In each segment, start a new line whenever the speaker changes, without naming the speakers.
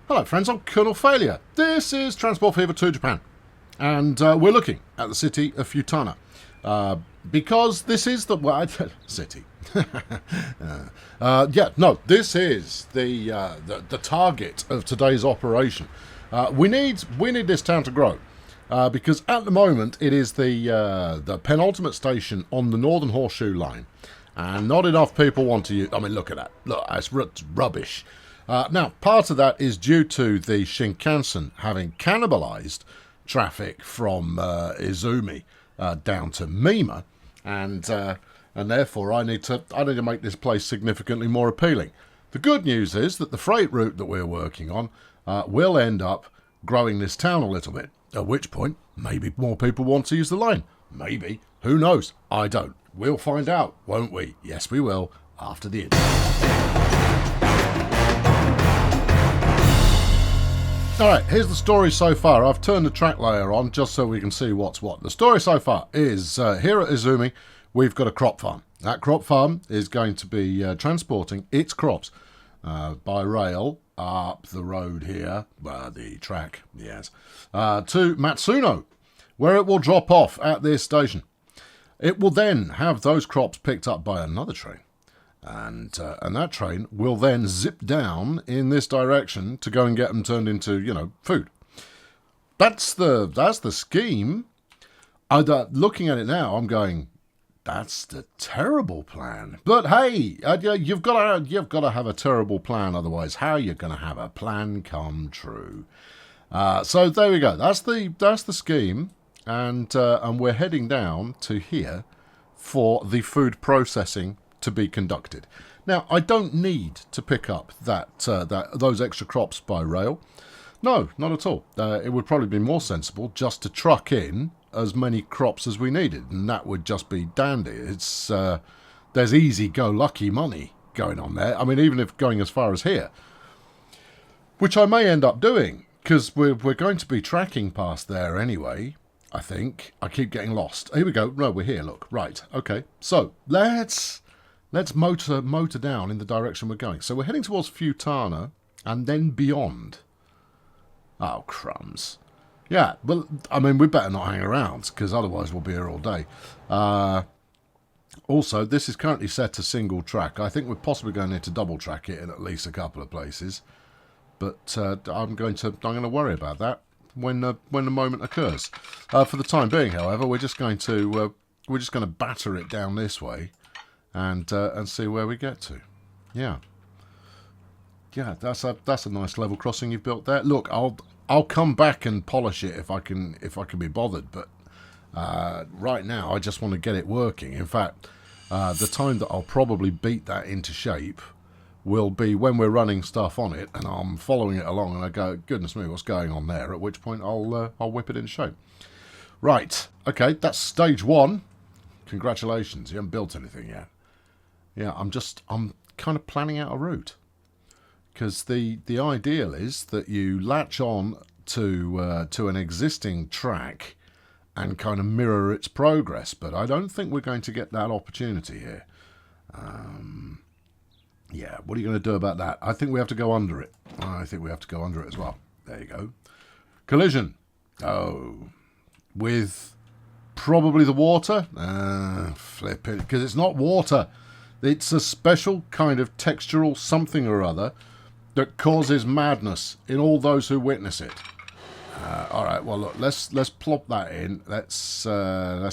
Hello friends, I'm Colonel Failure. This is Transport Fever to Japan. And we're looking at the city of Futana. Because this is the... Well, city. This is the target of today's operation. We need this town to grow. Because at the moment it is the penultimate station on the Northern Horseshoe Line. And not enough people want to use... I mean, look at that. Look, it's rubbish. Now, part of that is due to the Shinkansen having cannibalized traffic from Izumi down to Mima, and therefore I need to make this place significantly more appealing. The good news is that the freight route that we're working on will end up growing this town a little bit, at which point maybe more people want to use the line. Maybe. Who knows? I don't. We'll find out, won't we? Yes, we will, after the intro. Alright, here's the story so far. I've turned the track layer on just so we can see what's what. The story so far is here at Izumi, we've got a crop farm. That crop farm is going to be transporting its crops by rail up the road here, the track, yes, to Matsuno, where it will drop off at this station. It will then have those crops picked up by another train. And that train will then zip down in this direction to go and get them turned into, food. That's the scheme. Looking at it now, I'm going, that's the terrible plan. But hey, you've got to have a terrible plan, otherwise, how are you going to have a plan come true? So there we go. That's the scheme, and we're heading down to here for the food processing to be conducted. Now, I don't need to pick up those extra crops by rail. No, not at all. It would probably be more sensible just to truck in as many crops as we needed, and that would just be dandy. It's there's easy-go-lucky money going on there. I mean, even if going as far as here, which I may end up doing, because we're going to be tracking past there anyway. I think I keep getting lost. Here we go. No, we're here. Look, right. Okay. So let's motor down in the direction we're going. So we're heading towards Futana and then beyond. Oh, crumbs. Yeah, well, I mean, we better not hang around because otherwise we'll be here all day. Also, this is currently set to single track. I think we're possibly going to need to double track it in at least a couple of places. But I'm going to worry about that when the moment occurs. For the time being, however, we're just going to batter it down this way. And see where we get to. Yeah, that's a nice level crossing you've built there. Look, I'll come back and polish it if I can be bothered. But right now, I just want to get it working. In fact, the time that I'll probably beat that into shape will be when we're running stuff on it, and I'm following it along, and I go, goodness me, what's going on there? At which point I'll whip it into shape. Right, okay, that's stage one. Congratulations, you haven't built anything yet. Yeah, I'm kind of planning out a route, because the ideal is that you latch on to an existing track and kind of mirror its progress, but I don't think we're going to get that opportunity here. Yeah, what are you going to do about that? I think we have to go under it. I think we have to go under it as well. There you go. Collision. Oh, with probably the water. Flip it, because it's not water. It's a special kind of textural something or other that causes madness in all those who witness it. All right, well, look, let's plop that in. Let's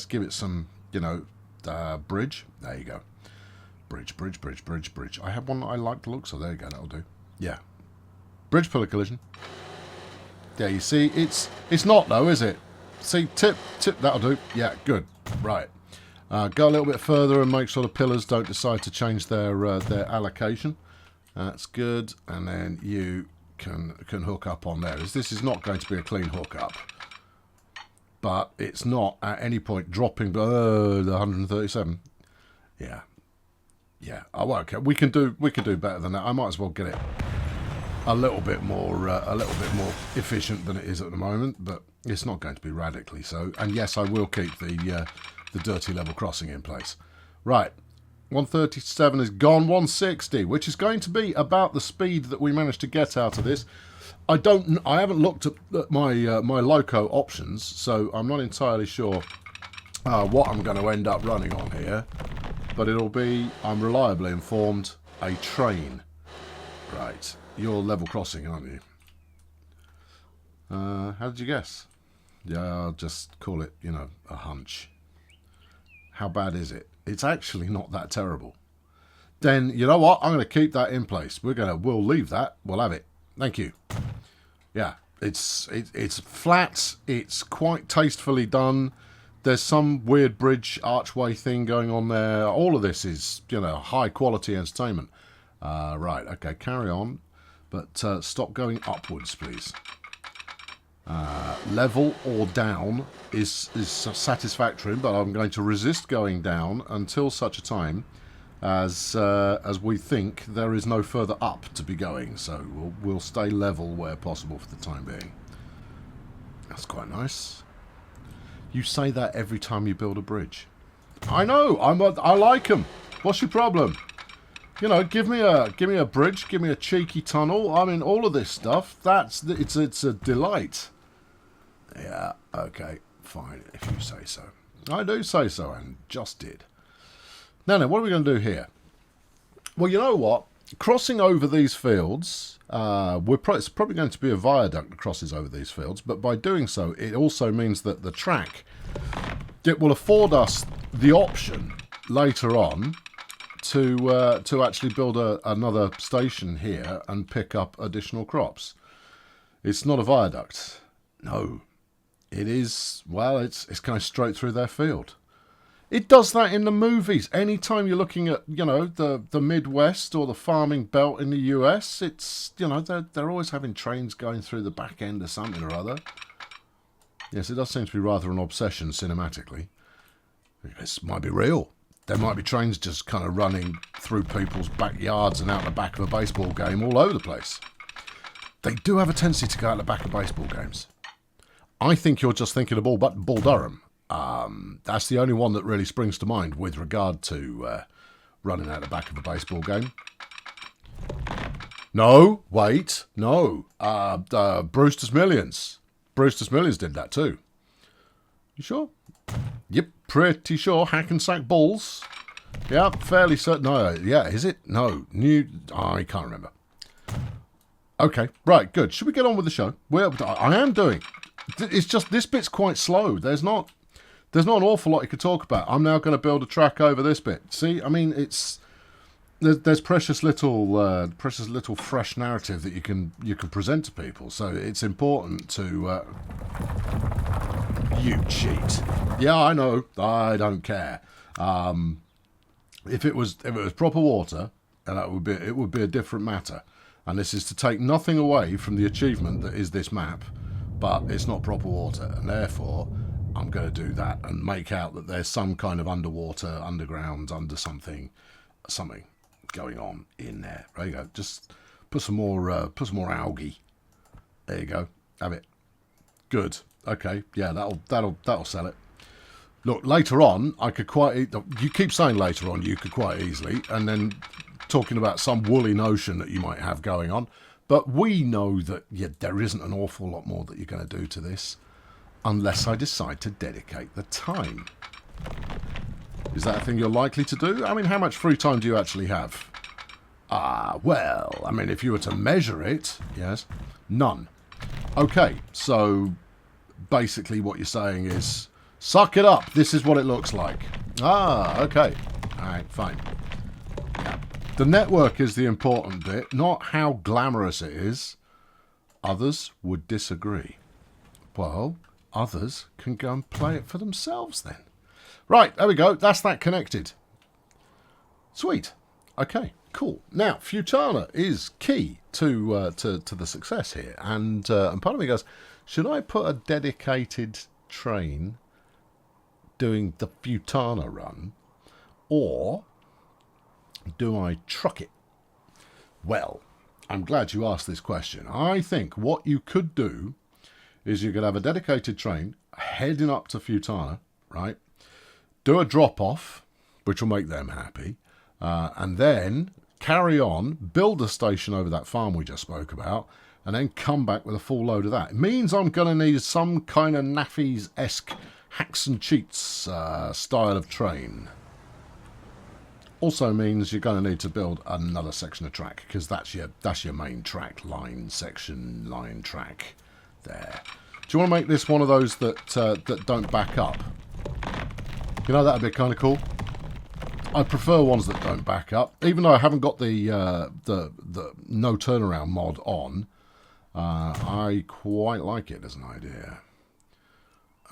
give it some, bridge. There you go. Bridge. I have one that I like the looks of. There you go, that'll do. Yeah. Bridge pillar collision. Yeah, you see, it's not though, is it? See, tip, that'll do. Yeah, good. Right. Go a little bit further and make sure the pillars don't decide to change their allocation. That's good. And then you can hook up on there. This is not going to be a clean hookup, but it's not at any point dropping below the 137. Yeah. Oh, okay. We can do better than that. I might as well get it a little bit more efficient than it is at the moment, but it's not going to be radically so. And yes, I will keep the dirty level crossing in place. Right, 137 is gone, 160, which is going to be about the speed that we managed to get out of this. I haven't looked at my loco options, so I'm not entirely sure what I'm going to end up running on here. But it'll be, I'm reliably informed, a train. Right, you're level crossing, aren't you? How did you guess? Yeah, I'll just call it, you know, a hunch. How bad is it? It's actually not that terrible. Then, you know what? I'm going to keep that in place. We'll leave that. We'll have it. Thank you. Yeah, it's flat. It's quite tastefully done. There's some weird bridge archway thing going on there. All of this is, you know, high quality entertainment. Right, okay, carry on. But stop going upwards, please. Level or down is satisfactory, but I'm going to resist going down until such a time as we think there is no further up to be going. So we'll stay level where possible for the time being. That's quite nice. You say that every time you build a bridge. I know. I like them. What's your problem? You know, give me a bridge, give me a cheeky tunnel. I mean, all of this stuff. It's a delight. Yeah. Okay. Fine. If you say so. I do say so, and just did. Now, what are we going to do here? Well, you know what? Crossing over these fields, it's probably going to be a viaduct that crosses over these fields, but by doing so, it also means that the track, it will afford us the option later on to actually build another station here and pick up additional crops. It's not a viaduct. No. It is, well, it's kind of straight through their field. It does that in the movies. Anytime you're looking at, you know, the Midwest or the farming belt in the US, it's, you know, they're always having trains going through the back end of something or other. Yes, it does seem to be rather an obsession cinematically. This might be real. There might be trains just kind of running through people's backyards and out the back of a baseball game all over the place. They do have a tendency to go out the back of baseball games. I think you're just thinking of Bull Durham. That's the only one that really springs to mind with regard to running out the back of a baseball game. No, wait, no. Brewster's Millions. Brewster's Millions did that too. You sure? Yep, pretty sure. Hackensack Bulls. Yeah, fairly certain. No, yeah, is it? No, I can't remember. Okay, right, good. Should we get on with the show? I am doing. It's just this bit's quite slow. There's not an awful lot you could talk about. I'm now going to build a track over this bit. See, I mean, there's precious little fresh narrative that you can present to people. So it's important to. You cheat. Yeah, I know. I don't care. If it was proper water, it would be a different matter. And this is to take nothing away from the achievement that is this map. But it's not proper water, and therefore I'm going to do that and make out that there's some kind of underwater, underground, under something going on in there. There you go. Just put some more algae. There you go. Have it. Good. Okay. Yeah, that'll sell it. Look, later on, I could you keep saying later on, you could quite easily, and then talking about some woolly notion that you might have going on. But we know that there isn't an awful lot more that you're going to do to this unless I decide to dedicate the time. Is that a thing you're likely to do? I mean, how much free time do you actually have? Well, I mean, if you were to measure it, yes, none. Okay, so basically what you're saying is, suck it up, this is what it looks like. Okay. All right, fine. Yeah. The network is the important bit, not how glamorous it is. Others would disagree. Well, others can go and play it for themselves then. Right, there we go. That's that connected. Sweet. Okay, cool. Now, Futana is key to the success here. And part of me goes, should I put a dedicated train doing the Futana run? Or do I truck it? Well, I'm glad you asked this question. I think what you could do is you could have a dedicated train heading up to Futana, right? Do a drop-off, which will make them happy, and then carry on, build a station over that farm we just spoke about, and then come back with a full load of that. It means I'm going to need some kind of Naffy's-esque hacks and cheats style of train. Also means you're going to need to build another section of track, because that's your main track, line, section, line, track, there. Do you want to make this one of those that that don't back up? You know, that would be kind of cool. I prefer ones that don't back up, even though I haven't got the no turnaround mod on. I quite like it as an idea.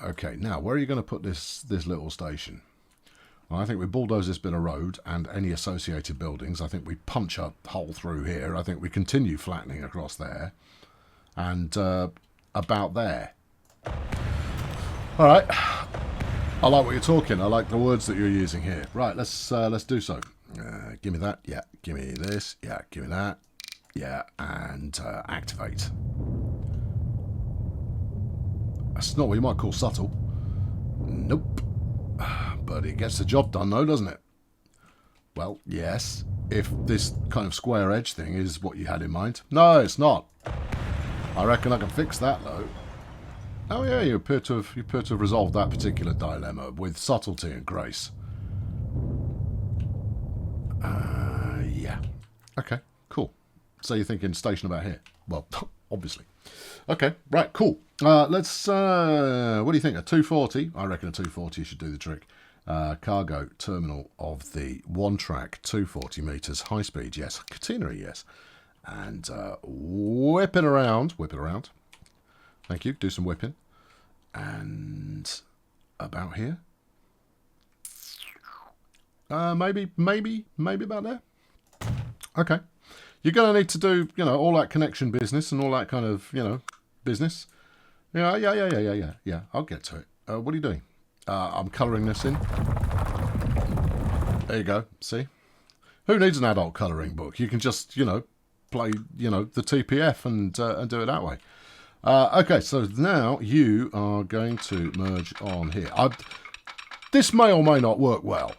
Okay, now where are you going to put this little station? Well, I think we bulldoze this bit of road and any associated buildings. I think we punch a hole through here. I think we continue flattening across there, and about there. All right. I like what you're talking. I like the words that you're using here. Right, let's do so. Give me that. Yeah. Give me this. Yeah. Give me that. Yeah. And activate. That's not what you might call subtle. Nope. But it gets the job done, though, doesn't it? Well, yes. If this kind of square edge thing is what you had in mind. No, it's not. I reckon I can fix that, though. Oh yeah, you appear to have resolved that particular dilemma with subtlety and grace. Yeah. Okay, cool. So you're thinking station about here? Well, obviously. Okay, right, cool. Let's. What do you think? A 240? I reckon a 240 should do the trick. Cargo terminal of the one track, 240 meters, high speed, yes. Catenary, yes. And whip it around. Whip it around. Thank you. Do some whipping. And about here. Maybe about there. Okay. You're going to need to do, all that connection business and all that kind of, business. Yeah. I'll get to it. What are you doing? I'm colouring this in. There you go. See? Who needs an adult colouring book? You can just, play, the TPF and do it that way. Okay, so now you are going to merge on here. This may or may not work well.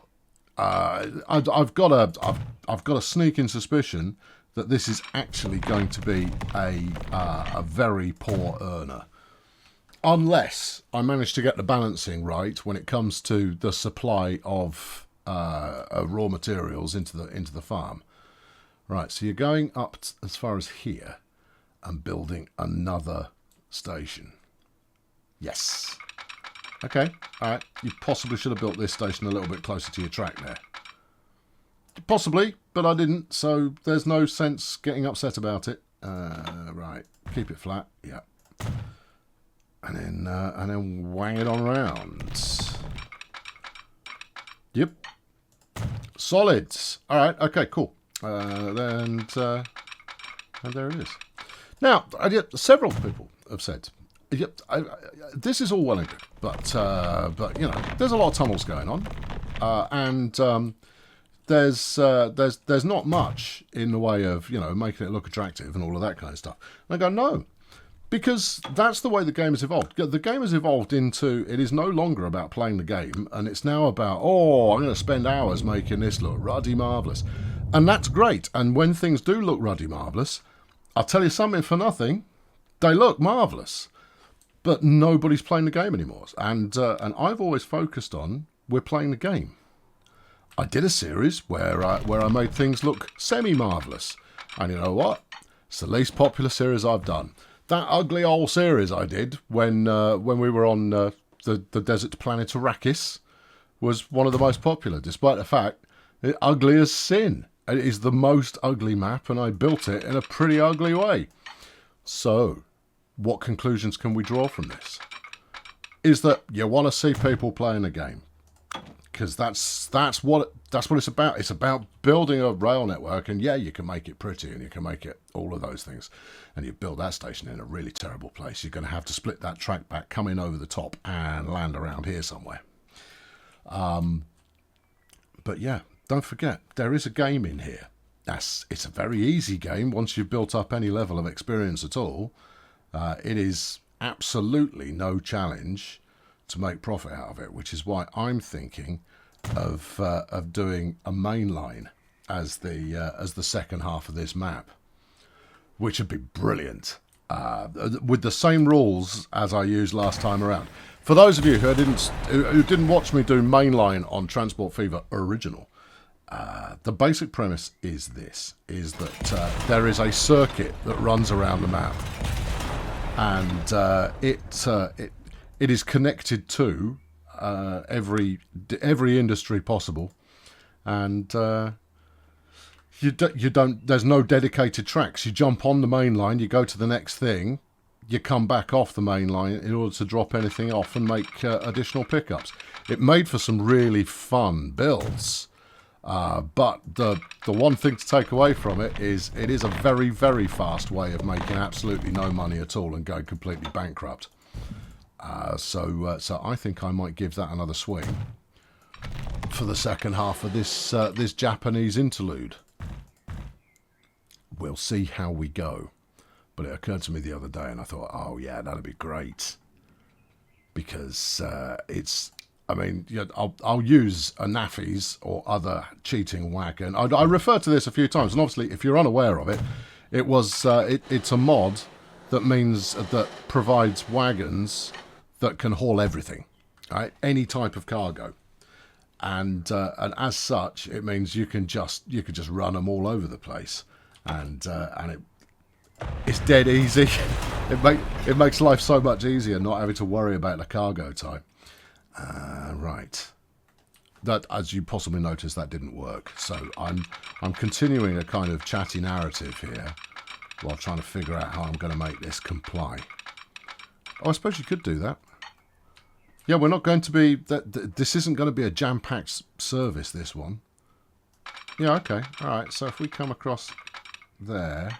I've got a sneaking suspicion that this is actually going to be a very poor earner, unless I manage to get the balancing right when it comes to the supply of raw materials into the farm. Right, so you're going up as far as here and building another station. Yes. Okay, all right. You possibly should have built this station a little bit closer to your track there. Possibly, but I didn't, so there's no sense getting upset about it. Right, keep it flat, yeah. And then wang it on around. Yep. Solids. All right, okay, cool. And there it is. Now, several people have said, this is all well and good, but there's a lot of tunnels going on, and there's not much in the way of making it look attractive and all of that kind of stuff. And I go, no, because that's the way the game has evolved. The game has evolved into, it is no longer about playing the game, and it's now about, I'm going to spend hours making this look ruddy marvellous. And that's great. And when things do look ruddy marvellous, I'll tell you something for nothing, they look marvellous. But nobody's playing the game anymore. And I've always focused on, we're playing the game. I did a series where I made things look semi-marvellous. And you know what? It's the least popular series I've done. That ugly old series I did when we were on the desert planet Arrakis was one of the most popular, despite the fact it's ugly as sin. It is the most ugly map, and I built it in a pretty ugly way. So, what conclusions can we draw from this? Is that you want to see people playing the game, because that's what it's about. It's about building a rail network, and yeah, you can make it pretty, and you can make it all of those things, and you build that station in a really terrible place. You're going to have to split that track back, come in over the top, and land around here somewhere. But yeah. Don't forget, there is a game in here. It's a very easy game once you've built up any level of experience at all. It is absolutely no challenge to make profit out of it, which is why I'm thinking of doing a main line as the second half of this map, which would be brilliant. with the same rules as I used last time around. For those of you who didn't watch me do mainline on Transport Fever Original, the basic premise is this: that there is a circuit that runs around the map, and it is connected to every industry possible, and you don't. There's no dedicated tracks. You jump on the main line, you go to the next thing, you come back off the main line in order to drop anything off and make additional pickups. It made for some really fun builds, but the one thing to take away from it is a very, very fast way of making absolutely no money at all and going completely bankrupt. So I think I might give that another swing for the second half of this Japanese interlude. We'll see how we go. But it occurred to me the other day, and I thought, oh yeah, that'd be great, because I mean, I'll use a Naffy's or other cheating wagon. I referred to this a few times, and obviously, if you're unaware of it, it's a mod that means that provides wagons that can haul everything, right? Any type of cargo, and as such, it means you can just run them all over the place, and it's dead easy. It makes life so much easier not having to worry about the cargo type. Right. That, as you possibly noticed, that didn't work. So I'm continuing a kind of chatty narrative here while trying to figure out how I'm going to make this comply. Oh, I suppose you could do that. Yeah, we're not going to be... This isn't going to be a jam-packed service, this one. Yeah, okay. All right, so if we come across there...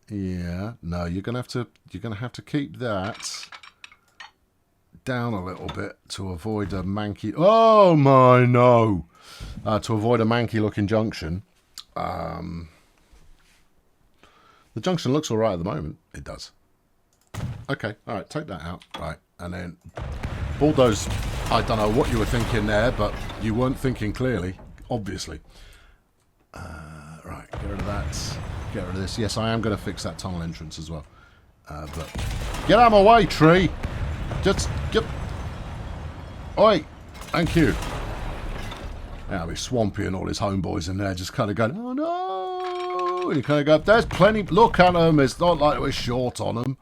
Yeah, no, you're gonna have to keep that down a little bit to avoid a manky. Oh my no! To avoid a manky-looking junction. The junction looks all right at the moment. It does. Okay, all right, take that out. Right, and then bulldoze. I don't know what you were thinking there, but you weren't thinking clearly, obviously. Right, get rid of that. Get rid of this. Yes, I am going to fix that tunnel entrance as well. But get out of my way, tree! Just get... Oi! Thank you. Yeah, I'll be Swampy and all his homeboys in there just kind of going, oh no! And you kind of go, there's plenty... Look at them. It's not like we're short on them.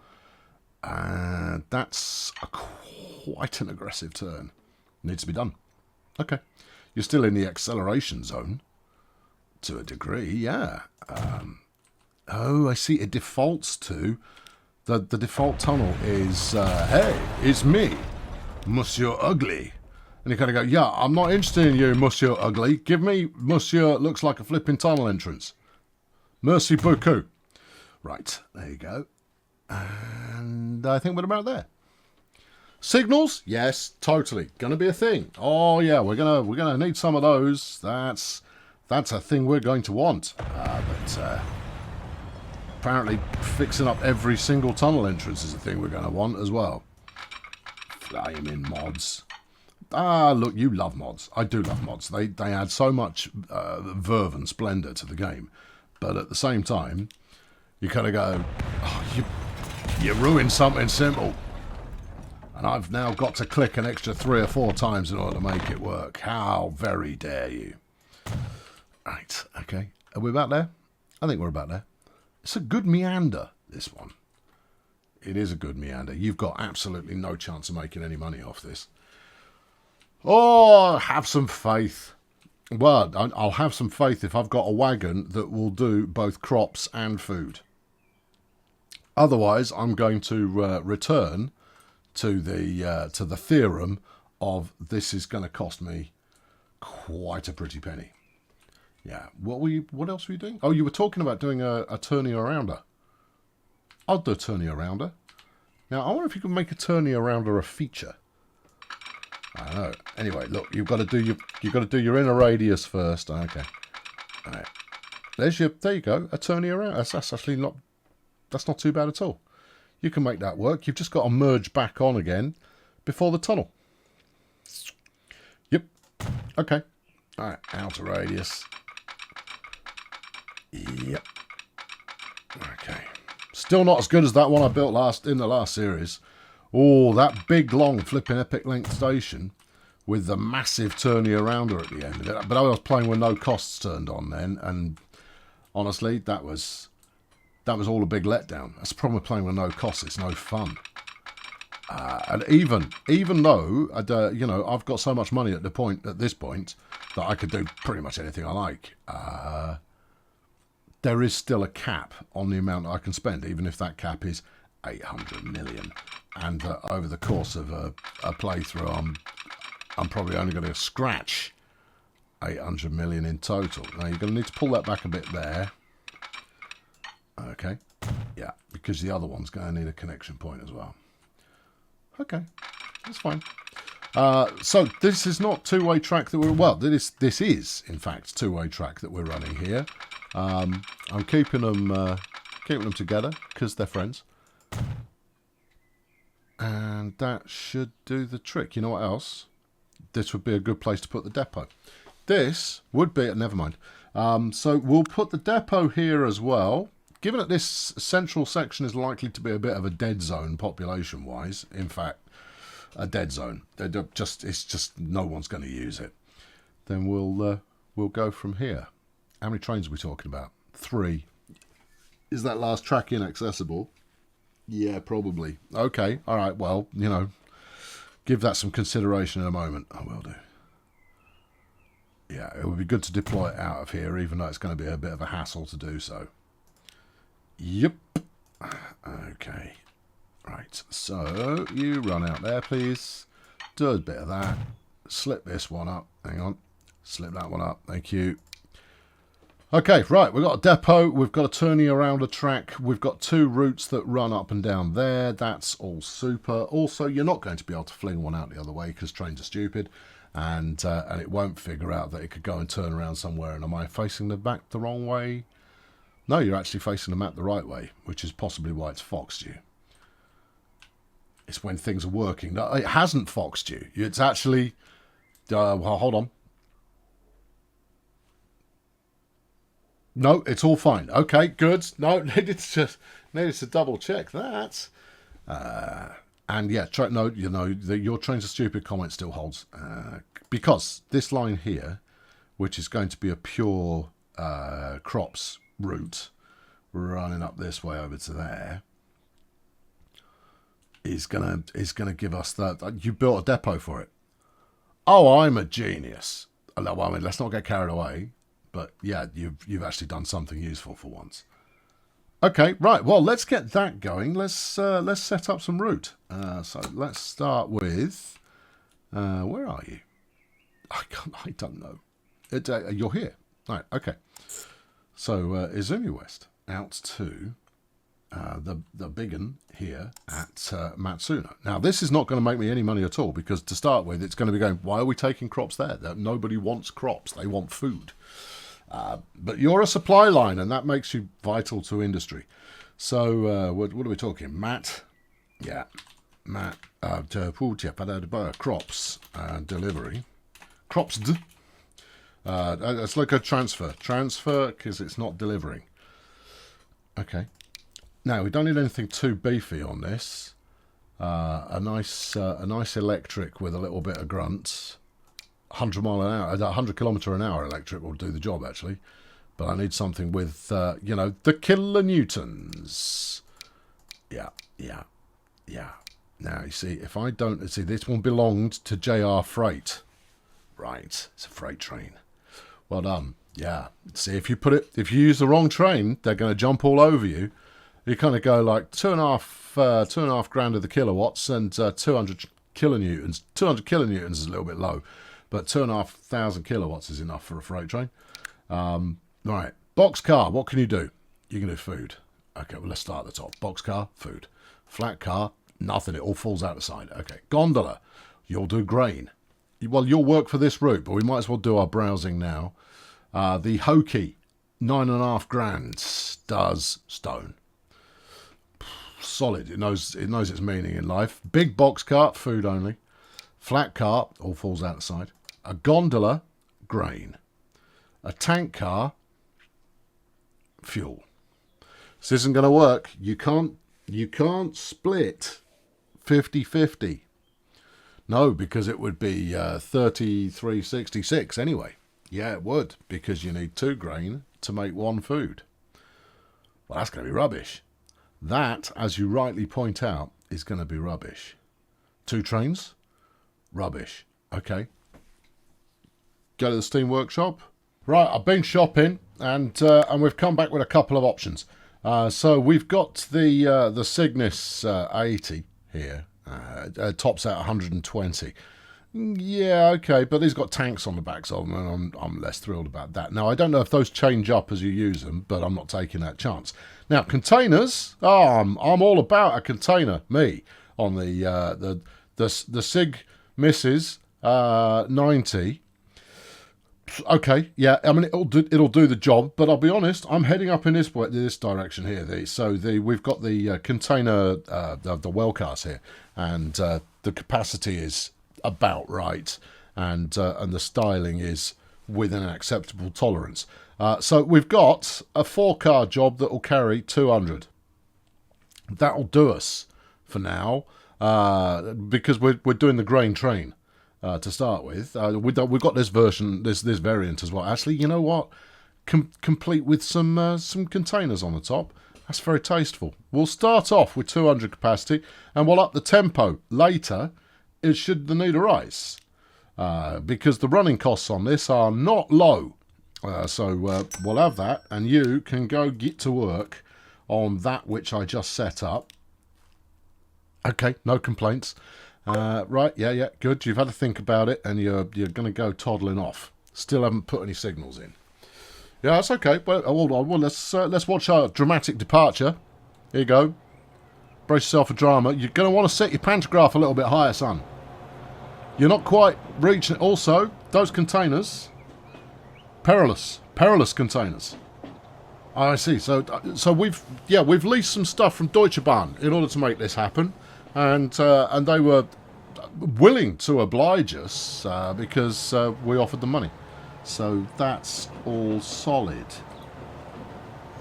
And that's quite an aggressive turn. Needs to be done. Okay. You're still in the acceleration zone. To a degree, yeah. Oh, I see. It defaults to... The default tunnel is, hey, it's me, Monsieur Ugly. And you kind of go, yeah, I'm not interested in you, Monsieur Ugly. Give me Monsieur looks like a flipping tunnel entrance. Merci beaucoup. Right, there you go. And I think we're about there. Signals? Yes, totally. Gonna be a thing. Oh yeah, we're gonna need some of those. That's a thing we're going to want. But apparently fixing up every single tunnel entrance is a thing we're going to want as well. Flaming mods. Ah, look, you love mods. I do love mods. They add so much verve and splendour to the game. But at the same time, you kind of go, oh, you ruined something simple. And I've now got to click an extra 3 or 4 times in order to make it work. How very dare you. Right, okay. Are we about there? I think we're about there. It's a good meander, this one. It is a good meander. You've got absolutely no chance of making any money off this. Oh, have some faith. Well, I'll have some faith if I've got a wagon that will do both crops and food. Otherwise, I'm going to return to the theorem of this is going to cost me quite a pretty penny. Yeah. What else were you doing? Oh, you were talking about doing a tourney-arounder. I'll do a tourney-arounder. Now, I wonder if you can make a tourney-arounder a feature. I don't know. Anyway, look, you've got to do your inner radius first. Okay. All right. There you go. A tourney-arounder. That's actually not. That's not too bad at all. You can make that work. You've just got to merge back on again before the tunnel. Yep. Okay. All right. Outer radius. Yep. Okay. Still not as good as that one I built in the last series. Oh, that big, long, flipping epic length station with the massive turny arounder at the end of it. But I was playing with no costs turned on then, and honestly, that was all a big letdown. That's the problem with playing with no costs. It's no fun. And even though you know, I've got so much money at this point that I could do pretty much anything I like, there is still a cap on the amount I can spend, even if that cap is 800 million. And over the course of a playthrough, I'm probably only going to scratch 800 million in total. Now you're going to need to pull that back a bit there. Okay, yeah, because the other one's going to need a connection point as well. Okay, that's fine. So this is not two-way track that we're... Well, this is, in fact, two-way track that we're running here. I'm keeping them together because they're friends. And that should do the trick. You know what else? This would be a good place to put the depot. This would be... Never mind. So we'll put the depot here as well. Given that this central section is likely to be a bit of a dead zone population-wise, in fact, a dead zone. It's just no one's going to use it. Then we'll go from here. How many trains are we talking about? 3. Is that last track inaccessible? Yeah, probably. Okay, all right. Well, you know, give that some consideration in a moment. I will do. Yeah, it would be good to deploy it out of here, even though it's going to be a bit of a hassle to do so. Yep. Okay. Right. So you run out there, please. Do a bit of that. Slip this one up. Hang on. Slip that one up. Thank you. Okay. Right. We've got a depot. We've got a turning around a track. We've got 2 routes that run up and down there. That's all super. Also, you're not going to be able to fling one out the other way because trains are stupid, and it won't figure out that it could go and turn around somewhere. And am I facing the map the wrong way? No, you're actually facing the map the right way, which is possibly why it's foxed you. It's when things are working. No, it hasn't foxed you. It's actually... well, hold on. No, it's all fine. Okay, good. No, needed to double check that. And yeah, no, you know, your trains are stupid comment still holds. Because this line here, which is going to be a pure crops route running up this way over to there, is gonna give us that. You built a depot for it. Oh, I'm a genius. Well, I mean, let's not get carried away, but yeah, you've actually done something useful for once. Okay, right. Well, let's get that going. Let's set up some route. So let's start with where are you? I don't know. You're here. Right. Okay. So Izumi West out to the big un here at Matsuno. Now, this is not going to make me any money at all because to start with, it's going to be going, why are we taking crops there? Nobody wants crops. They want food. But you're a supply line, and that makes you vital to industry. So what are we talking? Matt? Yeah. Matt. Crops. Delivery. Crops. It's like a transfer. Transfer because it's not delivering. Okay. Now we don't need anything too beefy on this. A nice electric with a little bit of grunts. 100 mile an hour, 100 kilometre an hour electric will do the job actually. But I need something with you know, the kilonewtons. Yeah. Now you see, if I don't see, this one belonged to JR Freight. Right, it's a freight train. Well done. Yeah. See, if you use the wrong train, they're going to jump all over you. You kind of go like 2.5 grand of the kilowatts and 200 kilonewtons. 200 kilonewtons is a little bit low, but 2,500 kilowatts is enough for a freight train. Right, boxcar. What can you do? You can do food. Okay, well let's start at the top. Boxcar, food. Flat car, nothing. It all falls out the side. Okay, gondola. You'll do grain. Well, you'll work for this route, but we might as well do our browsing now. The Hokey, 9.5 grand, does stone. Solid. It knows its meaning in life. Big box cart, food only. Flat cart, all falls out the side. A gondola, grain. A tank car, fuel. This isn't going to work. You can't split 50-50. No, because it would be 33.66 anyway. Yeah, it would, because you need 2 grain to make 1 food. Well, that's going to be rubbish. That, as you rightly point out, is going to be rubbish. 2 trains? Rubbish. Okay. Go to the Steam Workshop. Right, I've been shopping, and we've come back with a couple of options. So we've got the Cygnus 80 here. Tops out 120. Yeah, okay, but these got tanks on the backs of them, and I'm less thrilled about that. Now, I don't know if those change up as you use them, but I'm not taking that chance. Now, containers. I'm all about a container. Me on the Sig Misses 90. Okay, yeah, I mean it'll do the job, but I'll be honest, I'm heading up in this direction here. We've got the container, the well cast here, and the capacity is about right, and the styling is within an acceptable tolerance. So we've got a 4-car job that will carry 200. That'll do us for now, because we're doing the grain train. To start with, we've got this version, this variant as well. Actually, you know what? Complete with some containers on the top. That's very tasteful. We'll start off with 200 capacity, and we'll up the tempo later. Should the need arise, because the running costs on this are not low. So we'll have that, and you can go get to work on that which I just set up. Okay, no complaints. Right, yeah, good. You've had to think about it, and you're going to go toddling off. Still haven't put any signals in. Yeah, that's okay. Well, hold on. Well, let's watch our dramatic departure. Here you go. Brace yourself for drama. You're going to want to set your pantograph a little bit higher, son. You're not quite reaching it. Also, those containers, perilous containers. Oh, I see. So we've leased some stuff from Deutsche Bahn in order to make this happen. And they were willing to oblige us because we offered them money. So that's all solid.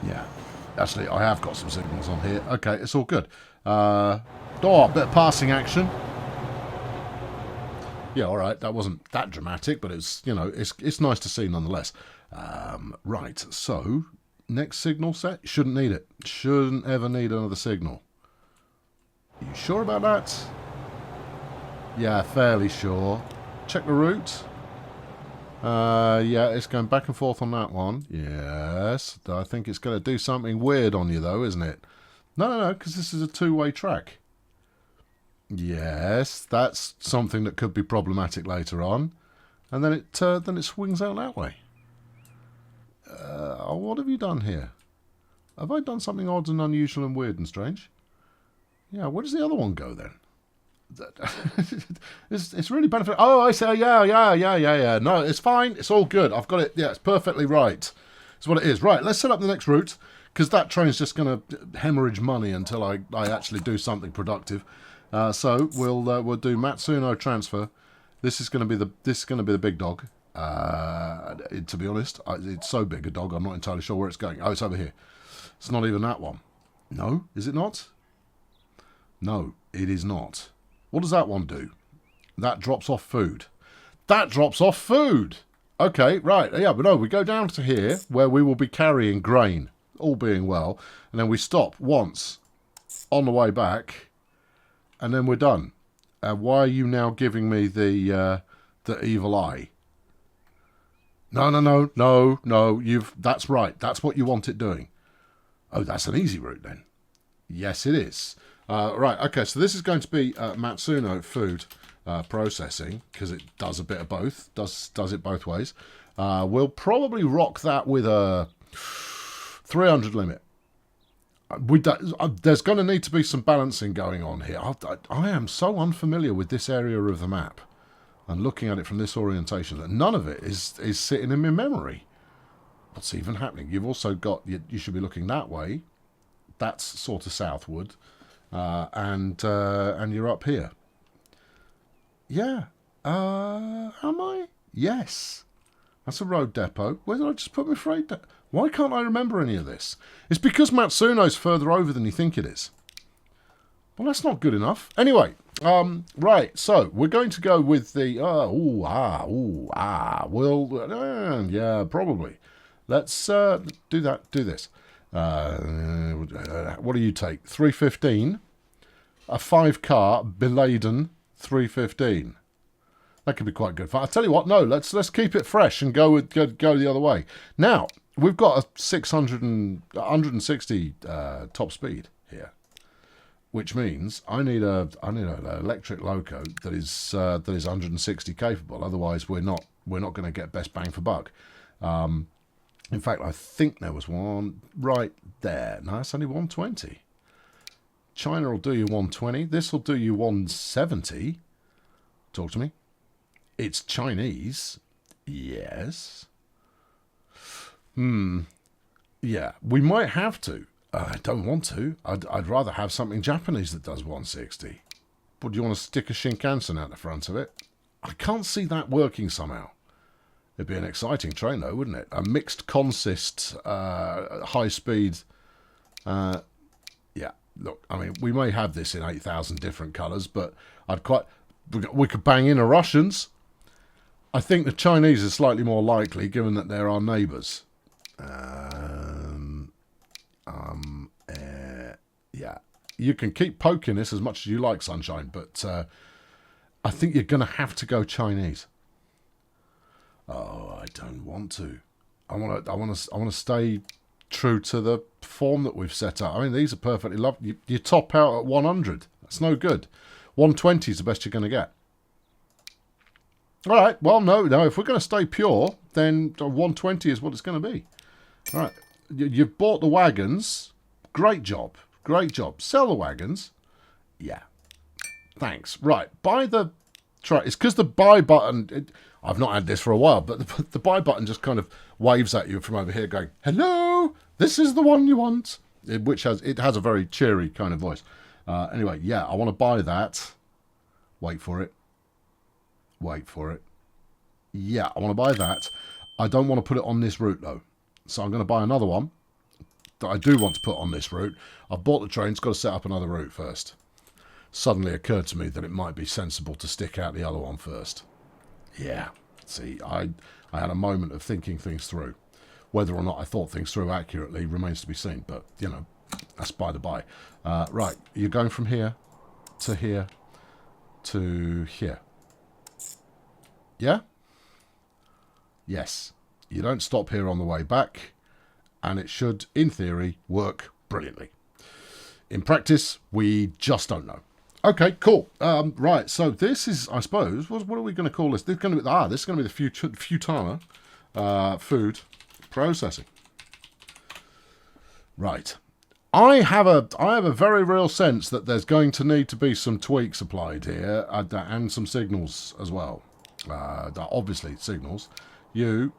Yeah. Actually, I have got some signals on here. Okay, it's all good. A bit of passing action. Yeah, all right. That wasn't that dramatic, but it's nice to see nonetheless. Right. So next signal set. Shouldn't need it. Shouldn't ever need another signal. You sure about that? Yeah, fairly sure. Check the route. Yeah, it's going back and forth on that one. Yes. I think it's going to do something weird on you, though, isn't it? No, because this is a 2-way track. Yes, that's something that could be problematic later on. And then it swings out that way. What have you done here? Have I done something odd and unusual and weird and strange? Yeah, where does the other one go then? It's really beneficial. Oh, I say, yeah. No, it's fine. It's all good. I've got it. Yeah, it's perfectly right. It's what it is. Right, let's set up the next route, because that train's just going to hemorrhage money until I actually do something productive. So we'll do Matsuno transfer. This is going to be the big dog. To be honest, it's so big a dog, I'm not entirely sure where it's going. Oh, it's over here. It's not even that one. No, is it not? No, it is not. What does that one do? That drops off food. That drops off food! Okay, right. Yeah, but no, we go down to here, where we will be carrying grain, all being well, and then we stop once on the way back, and then we're done. Why are you now giving me the evil eye? No. That's right. That's what you want it doing. Oh, that's an easy route then. Yes, it is. Right, okay, so this is going to be Matsuno food processing, because it does a bit of both, does it both ways. We'll probably rock that with a 300 limit. There's going to need to be some balancing going on here. I am so unfamiliar with this area of the map, and looking at it from this orientation, that none of it is sitting in my memory. What's even happening? You've also got, you should be looking that way. That's sort of southward. And you're up here. Yeah. Am I? Yes. That's a road depot. Where did I just put my freight? Why can't I remember any of this? It's because Matsuno's further over than you think it is. Well, that's not good enough. Anyway, right, so we're going to go with the... yeah, probably. Let's do that. Do this. What do you take? 315. A 5-car beladen 315. That could be quite good. I'll tell you what. No, let's keep it fresh and go the other way. Now we've got a 160 top speed here, which means I need an electric loco that is 160 capable. Otherwise, we're not going to get best bang for buck. In fact, I think there was one right there. No, it's only 120. China will do you 120. This will do you 170. Talk to me. It's Chinese. Yes. Yeah, we might have to. I don't want to. I'd rather have something Japanese that does 160. But do you want to stick a Shinkansen out the front of it? I can't see that working somehow. It'd be an exciting train, though, wouldn't it? A mixed consist, high speed. Yeah, look, I mean, we may have this in 8,000 different colours, but we could bang in a Russians. I think the Chinese are slightly more likely, given that they're our neighbours. Yeah. You can keep poking this as much as you like, Sunshine, but I think you're going to have to go Chinese. Oh, I don't want to. I want to stay true to the form that we've set up. I mean, these are perfectly lovely. You top out at 100. That's no good. 120 is the best you're going to get. All right. Well, no. If we're going to stay pure, then 120 is what it's going to be. All right. You've bought the wagons. Great job. Great job. Sell the wagons. Yeah. Thanks. Right. Buy the tray. It's because the buy button... I've not had this for a while, but the buy button just kind of waves at you from over here going, hello, this is the one you want. Which has a very cheery kind of voice. Anyway, yeah, I want to buy that. Wait for it. Wait for it. Yeah, I want to buy that. I don't want to put it on this route, though. So I'm going to buy another one that I do want to put on this route. I've bought the train. It's got to set up another route first. Suddenly occurred to me that it might be sensible to stick out the other one first. Yeah. See, I had a moment of thinking things through. Whether or not I thought things through accurately remains to be seen. But, you know, that's by the by. Right. You're going from here to here to here. Yeah? Yes. You don't stop here on the way back, and it should, in theory, work brilliantly. In practice, we just don't know. Okay, cool. Right, so this is, I suppose, what are we going to call this? This is going to be the Futana food processing. Right. I have a very real sense that there's going to need to be some tweaks applied here, and some signals as well. Obviously, signals. You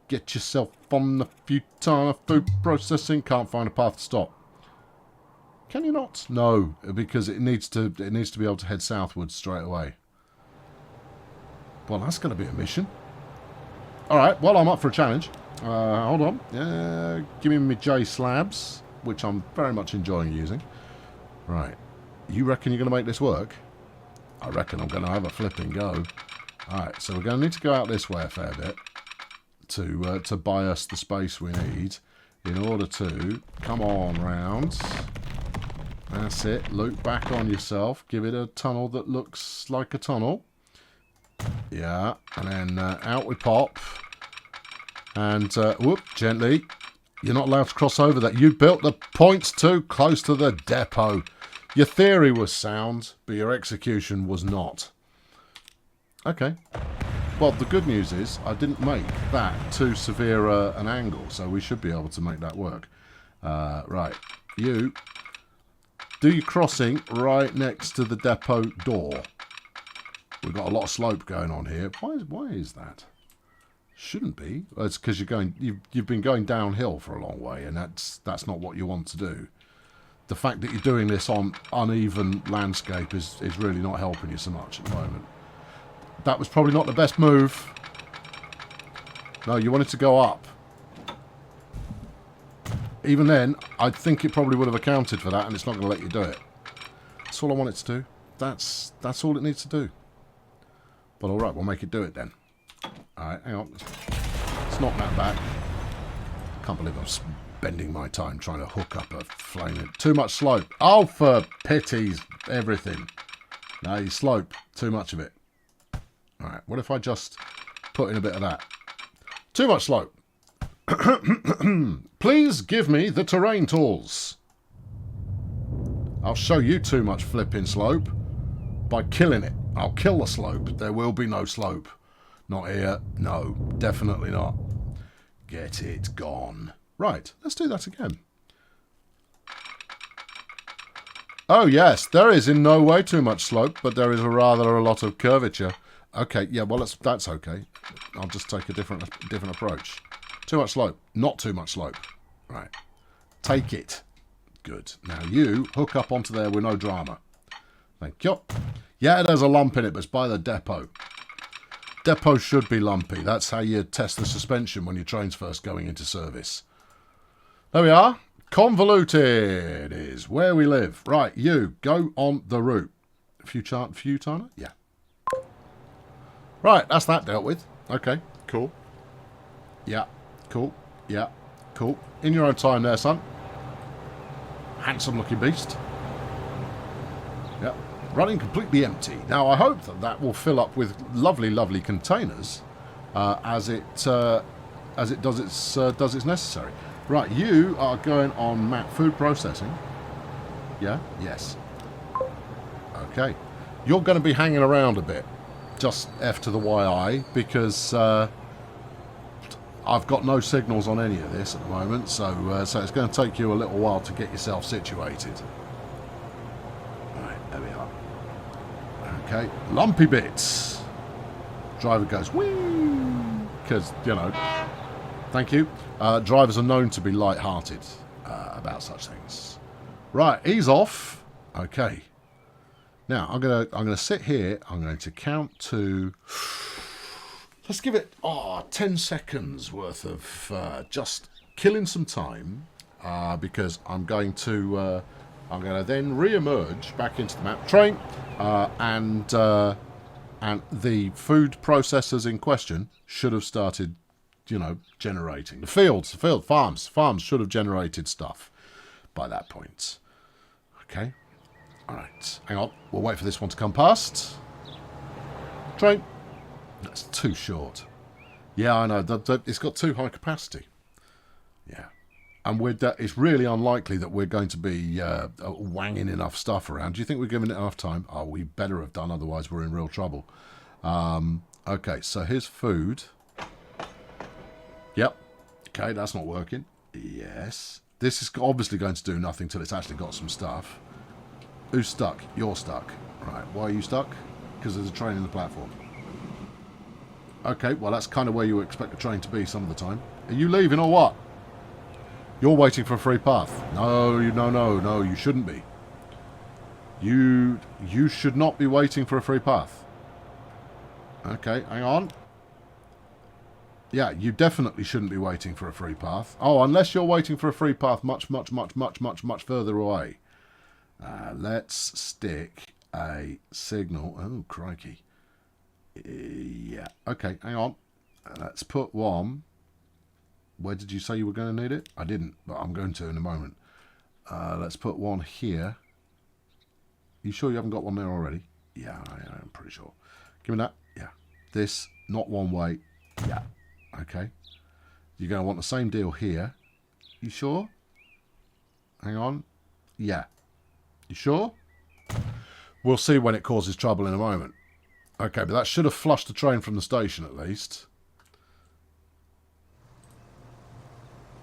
get yourself on the Futana food processing. Can't find a path to stop. Can you not? No, because it needs to be able to head southwards straight away. Well, that's going to be a mission. All right. Well, I'm up for a challenge. Hold on. Give me my J slabs, which I'm very much enjoying using. Right. You reckon you're going to make this work? I reckon I'm going to have a flipping go. All right. So we're going to need to go out this way a fair bit to buy us the space we need in order to come on round. That's it. Loop back on yourself. Give it a tunnel that looks like a tunnel. Yeah. And then out we pop. And, whoop, gently. You're not allowed to cross over that. You built the points too close to the depot. Your theory was sound, but your execution was not. Okay. Well, the good news is I didn't make that too severe an angle, so we should be able to make that work. Right. You... do your crossing right next to the depot door. We've got a lot of slope going on here. Why is that? Shouldn't be. Well, it's because you've been going downhill for a long way, and that's not what you want to do. The fact that you're doing this on uneven landscape is really not helping you so much at the moment. That was probably not the best move. No, you wanted to go up. even then, I think it probably would have accounted for that, and it's not going to let you do it. That's all I want it to do. That's all it needs to do. But alright, we'll make it do it then. Alright, hang on. Let's knock that back. Can't believe I'm spending my time trying to hook up a flame. Too much slope. Oh, for pity's everything. No, you slope. Too much of it. Alright, what if I just put in a bit of that? Too much slope. Please give me the terrain tools. I'll show you too much flipping slope by killing it. I'll kill the slope. There will be no slope. Not here. No, definitely not. Get it gone. Right, let's do that again. Oh yes, there is in no way too much slope, but there is rather a lot of curvature. Okay, yeah, well that's okay. I'll just take a different approach. Too much slope. Not too much slope. Right. Take it. Good. Now you hook up onto there with no drama. Thank you. Yeah, there's a lump in it, but it's by the depot. Depot should be lumpy. That's how you test the suspension when your train's first going into service. There we are. Convoluted is where we live. Right, you go on the route. Few timer? Yeah. Right, that's that dealt with. Okay, cool. Yeah, cool. Yeah, cool. In your own time there, son. Handsome looking beast. Yeah. Running completely empty. Now, I hope that will fill up with lovely, lovely containers as it does its necessary. Right, you are going on food processing. Yeah? Yes. Okay. You're going to be hanging around a bit. Just F to the YI, because I've got no signals on any of this at the moment, so it's going to take you a little while to get yourself situated. Right, there we are. Okay, lumpy bits. Driver goes, whee! Because, you know, thank you. Drivers are known to be light-hearted about such things. Right, he's off. Okay. Now, I'm gonna sit here. I'm going to count to... Let's give it 10 seconds worth of just killing some time, because I'm going to then re-emerge back into the map train, and the food processors in question should have started, you know, generating. The farms should have generated stuff by that point. Okay. All right. Hang on. We'll wait for this one to come past. Train. That's too short. Yeah, I know. It's got too high capacity. Yeah. And it's really unlikely that we're going to be wanging enough stuff around. Do you think we're giving it enough time? Oh, we better have done, otherwise we're in real trouble. Okay, so here's food. Yep. Okay, that's not working. Yes. This is obviously going to do nothing till it's actually got some stuff. Who's stuck? You're stuck. Right, why are you stuck? Because there's a train in the platform. Okay, well that's kind of where you expect a train to be some of the time. Are you leaving or what? You're waiting for a free path. No, you shouldn't be. You should not be waiting for a free path. Okay, hang on. Yeah, you definitely shouldn't be waiting for a free path. Oh, unless you're waiting for a free path much further away. Let's stick a signal. Oh, crikey. Yeah. Okay, hang on. Let's put one. Where did you say you were going to need it? I didn't, but I'm going to in a moment. Let's put one here. You sure you haven't got one there already? Yeah, I'm pretty sure. Give me that. Yeah. This, not one way. Yeah. Okay. You're going to want the same deal here. You sure? Hang on. Yeah. You sure? We'll see when it causes trouble in a moment. Okay, but that should have flushed the train from the station at least.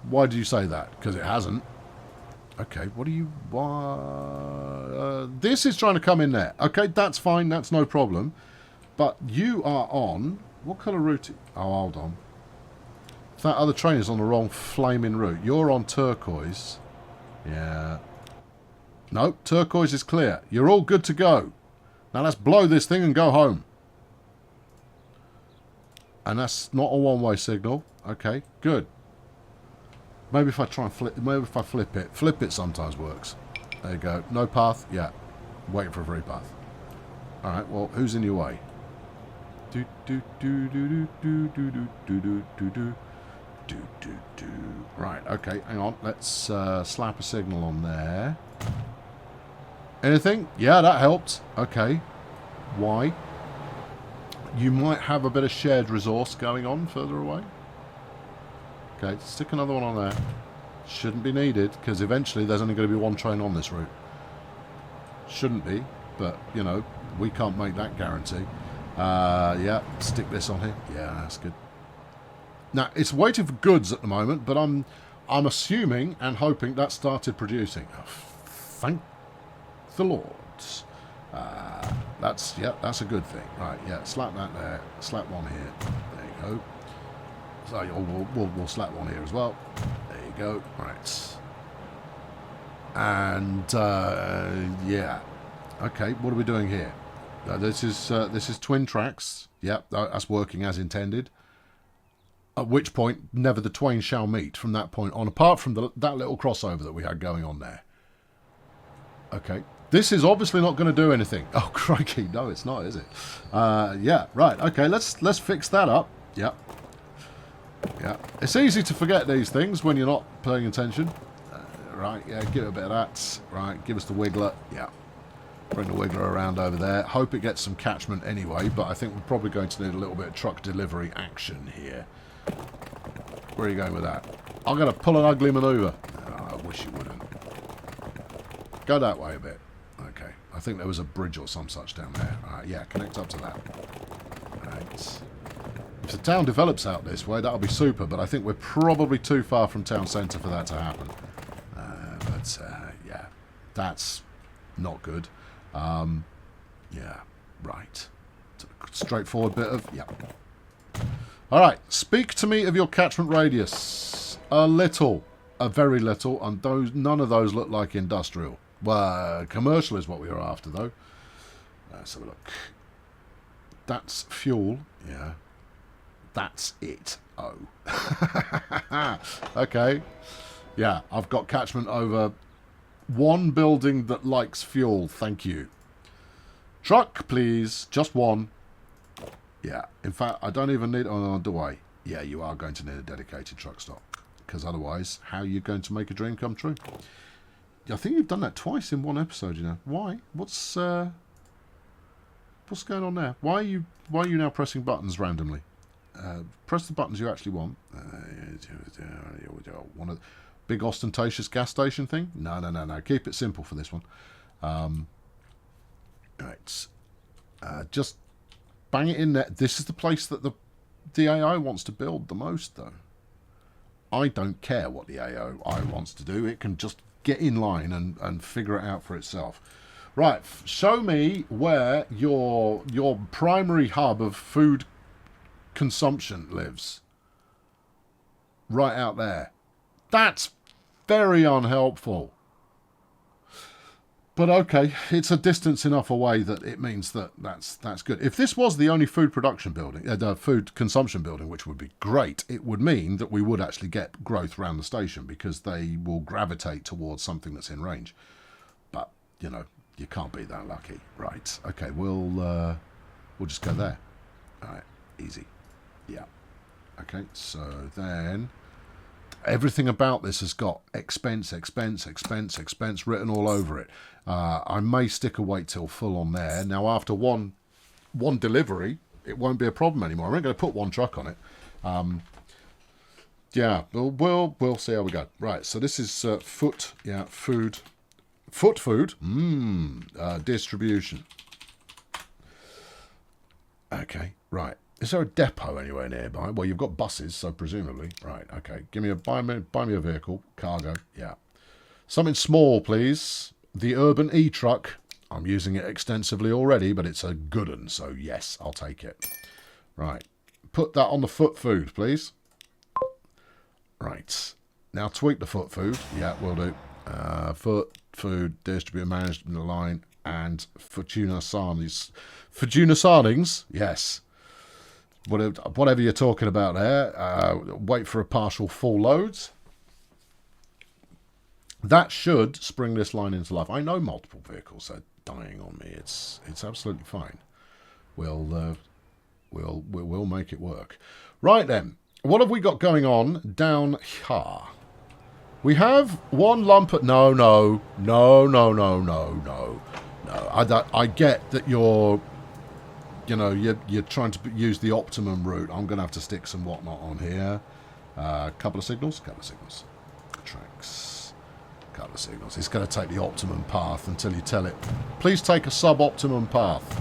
Why do you say that? Because it hasn't. Okay, what do you want? This is trying to come in there. Okay, that's fine. That's no problem. But you are on... What colour route? Oh, hold on. That other train is on the wrong flaming route. You're on turquoise. Yeah. No, turquoise is clear. You're all good to go. Now let's blow this thing and go home. And that's not a one-way signal. Okay, good. Maybe if I try and flip, maybe if I flip it sometimes works. There you go. No path. Yeah. Waiting for a free path. All right. Well, who's in your way? Do do do do do do do do do do do do do do. Right. Okay. Hang on. Let's slap a signal on there. Anything? Yeah, that helped. Okay. Why? You might have a bit of shared resource going on further away. Okay, stick another one on there. Shouldn't be needed, because eventually there's only going to be one train on this route. Shouldn't be, but, you know, we can't make that guarantee. Yeah, stick this on here. Yeah, that's good. Now, it's waiting for goods at the moment, but I'm assuming and hoping that started producing. Oh, thank the Lord. That's a good thing. Right, yeah, slap that there. Slap one here. There you go. So we'll slap one here as well. There you go. Right. And yeah. Okay, what are we doing here? This is twin tracks. Yep, that's working as intended. At which point, never the twain shall meet from that point on, apart from that little crossover that we had going on there. Okay. This is obviously not going to do anything. Oh, crikey. No, it's not, is it? Yeah, right. Okay, let's fix that up. Yep. Yeah. It's easy to forget these things when you're not paying attention. Right, yeah, give it a bit of that. Right, give us the wiggler. Yeah. Bring the wiggler around over there. Hope it gets some catchment anyway, but I think we're probably going to need a little bit of truck delivery action here. Where are you going with that? I'm going to pull an ugly manoeuvre. Oh, I wish you wouldn't. Go that way a bit. Okay. I think there was a bridge or some such down there. Yeah, connect up to that. Right. If the town develops out this way, that'll be super, but I think we're probably too far from town centre for that to happen. But, yeah, that's not good. Yeah, right. Straightforward bit of, yeah. All right, speak to me of your catchment radius. A little, a very little, and none of those look like industrial. Well, commercial is what we were after, though. Let's have a look. That's fuel, yeah. That's it. Oh. Okay. Yeah, I've got catchment over one building that likes fuel. Thank you. Truck, please. Just one. Yeah. In fact, I don't even need... Oh, do I? Yeah, you are going to need a dedicated truck stop. Because otherwise, how are you going to make a dream come true? I think you've done that twice in one episode, you know. Why? What's going on there? Why are you now pressing buttons randomly? Press the buttons you actually want. One of the big ostentatious gas station thing? No. Keep it simple for this one. Right. Just bang it in there. This is the place that the AI wants to build the most, though. I don't care what the AI wants to do. It can just get in line and figure it out for itself. Right. Show me where your primary hub of food consumption lives. Right out there. That's very unhelpful. But okay, it's a distance enough away that it means that's good. If this was the only food production building, food consumption building, which would be great, it would mean that we would actually get growth around the station because they will gravitate towards something that's in range. But, you know, you can't be that lucky. Right. Okay, we'll just go there. All right, easy. Yeah. Okay, so then everything about this has got expense written all over it. I may stick a wait till full on there. Now, after one delivery, it won't be a problem anymore. I'm going to put one truck on it. Yeah, we'll see how we go. Right, so this is food. Distribution. Okay, right. Is there a depot anywhere nearby? Well, you've got buses, so presumably. Right, okay. Buy me a vehicle. Cargo, yeah. Something small, please. The Urban E-Truck. I'm using it extensively already, but it's a good one, so yes, I'll take it. Right. Put that on the food, please. Right. Now tweak the food. Yeah, will do. Food, distributor, management line, and Fortuna Sarnings. Fortuna Sarnings? Yes. Whatever you're talking about there, wait for a partial full loads. That should spring this line into life. I know multiple vehicles are dying on me. It's absolutely fine. We'll make it work. Right then, what have we got going on down here? We have one lump at no. I get that you're trying to use the optimum route. I'm going to have to stick some whatnot on here. Couple of signals. Tracks. Couple of signals. It's going to take the optimum path until you tell it, please take a sub-optimum path.